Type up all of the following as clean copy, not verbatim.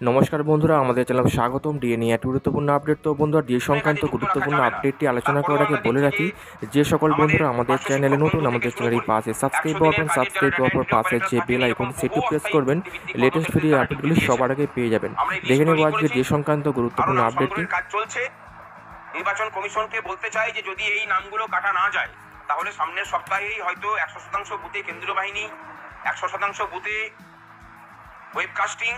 নমস্কার বন্ধুরা, আমাদের চ্যানেলে স্বাগতম। ডিএ নিয়ে একটা গুরুত্বপূর্ণ আপডেট। তো বন্ধুরা, ডিএ সংক্রান্ত গুরুত্বপূর্ণ আপডেটটি আলোচনা করার আগে বলে রাখি, যে সকল বন্ধুরা আমাদের চ্যানেলে নতুন, আমাদের চ্যানেলের পাশে সাবস্ক্রাইব বাটন, সাবস্ক্রাইব করার পর পাশে যে বেল আইকন সেটি প্রেস করবেন, লেটেস্ট ভিডিও আপডেটগুলি সবার আগে পেয়ে যাবেন। দেখে নেব আজকে ডিএ সংক্রান্ত গুরুত্বপূর্ণ আপডেটটি। কাজ চলছে। নির্বাচন কমিশনকে বলতে চাই যে যদি এই নামগুলো কাটা না যায় তাহলে সামনের সপ্তাহেই হয়তো 100% বুথে কেন্দ্রীয় বাহিনী, 100% বুথে ওয়েবকাস্টিং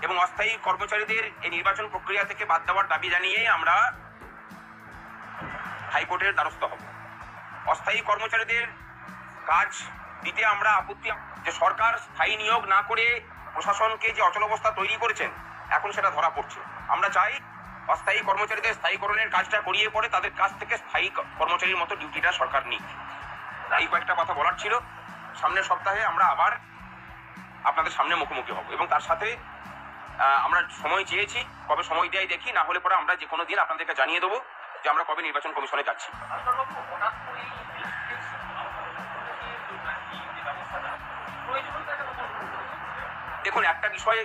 এবং অস্থায়ী কর্মচারীদের এই নির্বাচন প্রক্রিয়া থেকে বাদ দেওয়ার দাবি জানিয়ে আমরা হাইকোর্টের দ্বারস্থ হব। অস্থায়ী কর্মচারীদের কাজ দিতে আমরা আপত্তি, যে সরকার স্থায়ী নিয়োগ না করে প্রশাসনকে যে অচলাবস্থা তৈরি করেছেন এখন সেটা ধরা পড়ছে। আমরা চাই অস্থায়ী কর্মচারীদের স্থায়ীকরণের কাজটা করিয়ে পরে তাদের কাছ থেকে স্থায়ী কর্মচারীর মতো ডিউটিটা সরকার নিক। এই কয়েকটা কথা বলার ছিল। সামনের সপ্তাহে আমরা আবার আপনাদের সামনে মুখোমুখি হব এবং তার সাথে আমরা সময় চেয়েছি, কবে সময় দেয় দেখি, না হলে পরে আমরা যে কোনো দিন আপনাদেরকে জানিয়ে দেবো যে আমরা কবে নির্বাচন কমিশনে যাচ্ছি। দেখুন, একটা বিষয়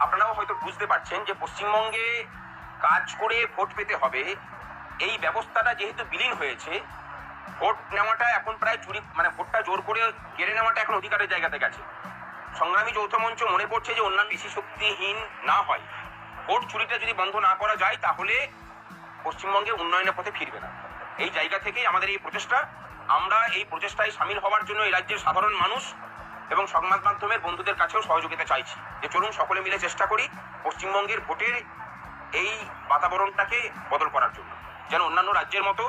আপনারাও হয়তো বুঝতে পারছেন যে পশ্চিমবঙ্গে কাজ করে ভোট পেতে হবে, এই ব্যবস্থাটা যেহেতু বিলীন হয়েছে, ভোট নেওয়াটা এখন প্রায় চুরি, মানে ভোটটা জোর করে কেড়ে নেওয়াটা এখন অধিকারের জায়গাতে গেছে। সংগ্রামী যৌথ মঞ্চ মনে করছে যে অন্যান্য বেশি শক্তিহীন না হয়, ভোট চুরিটা যদি বন্ধ না করা যায় তাহলে পশ্চিমবঙ্গে উন্নয়নের পথে ফিরবে না। এই জায়গা থেকেই আমাদের এই প্রচেষ্টা। আমরা এই প্রচেষ্টায় সামিল হওয়ার জন্য এই রাজ্যের সাধারণ মানুষ এবং সংবাদ মাধ্যমের বন্ধুদের কাছেও সহযোগিতা চাইছি, যে চলুন সকলে মিলে চেষ্টা করি পশ্চিমবঙ্গের ভোটের এই বাতাবরণটাকে বদল করার জন্য, যেন অন্যান্য রাজ্যের মতো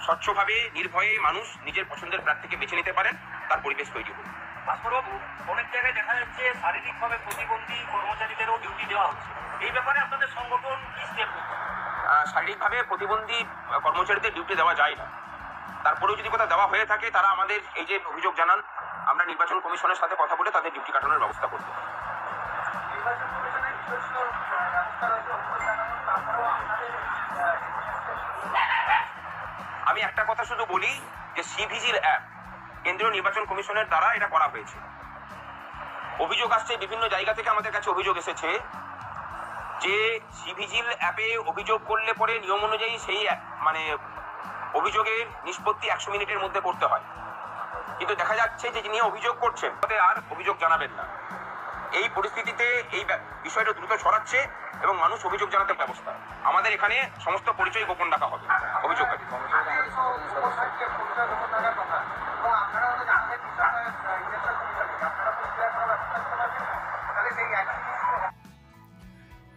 স্বচ্ছভাবে নির্ভয়ে মানুষ নিজের পছন্দের প্রার্থীকে বেছে নিতে পারেন, তার পরিবেশ তৈরি করুন। ভাস্করবাবু, অনেক জায়গায় দেখা যাচ্ছে শারীরিকভাবে প্রতিবন্ধী কর্মচারীদেরও ডিউটি দেওয়া হচ্ছে, এই ব্যাপারে আপনাদের সংগঠন কি স্টেপ নিচ্ছে? শারীরিকভাবে প্রতিবন্ধী কর্মচারীদের ডিউটি দেওয়া যায় না। তারপরেও যদি কোথাও দেওয়া হয়ে থাকে তারা আমাদের এই যে অভিযোগ জানান, আমরা নির্বাচন কমিশনের সাথে কথা বলে তাদের ডিউটি কাটানোর ব্যবস্থা করব। আমি একটা কথা শুধু বলি যে সিভিজিল অ্যাপ কেন্দ্রীয় নির্বাচন কমিশনের দ্বারা এটা করা হয়েছে। অভিযোগ আসছে বিভিন্ন জায়গা থেকে, আমাদের কাছে অভিযোগ এসেছে যে সিভিজিল অ্যাপে অভিযোগ করলে পরে নিয়ম অনুযায়ী সেই মানে অভিযোগের নিষ্পত্তি 100 মিনিটের মধ্যে করতে হয়, কিন্তু দেখা যাচ্ছে যে যিনি অভিযোগ করছেন তাতে আর অভিযোগ জানাবেন না। এই পরিস্থিতিতে এই বিষয়টা দ্রুত ছড়াচ্ছে এবং মানুষ অভিযোগ জানাতে ব্যবস্থা। আমাদের এখানে সমস্ত পরিচয় গোপন রাখা হবে অভিযোগকারী।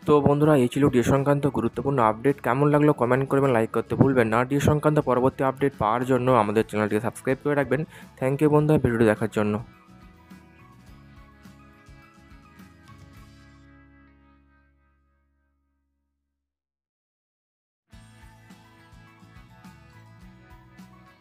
তো বন্ধুরা, এই ছিল ডিএ সংক্রান্ত গুরুত্বপূর্ণ আপডেট। কেমন লাগলো কমেন্ট করবেন, লাইক করতে ভুলবেন না। ডিএ সংক্রান্ত পরবর্তী আপডেট পাওয়ার জন্য আমাদের চ্যানেলটিকে সাবস্ক্রাইব করে রাখবেন। থ্যাংক ইউ বন্ধুরা ভিডিওটি দেখার জন্য।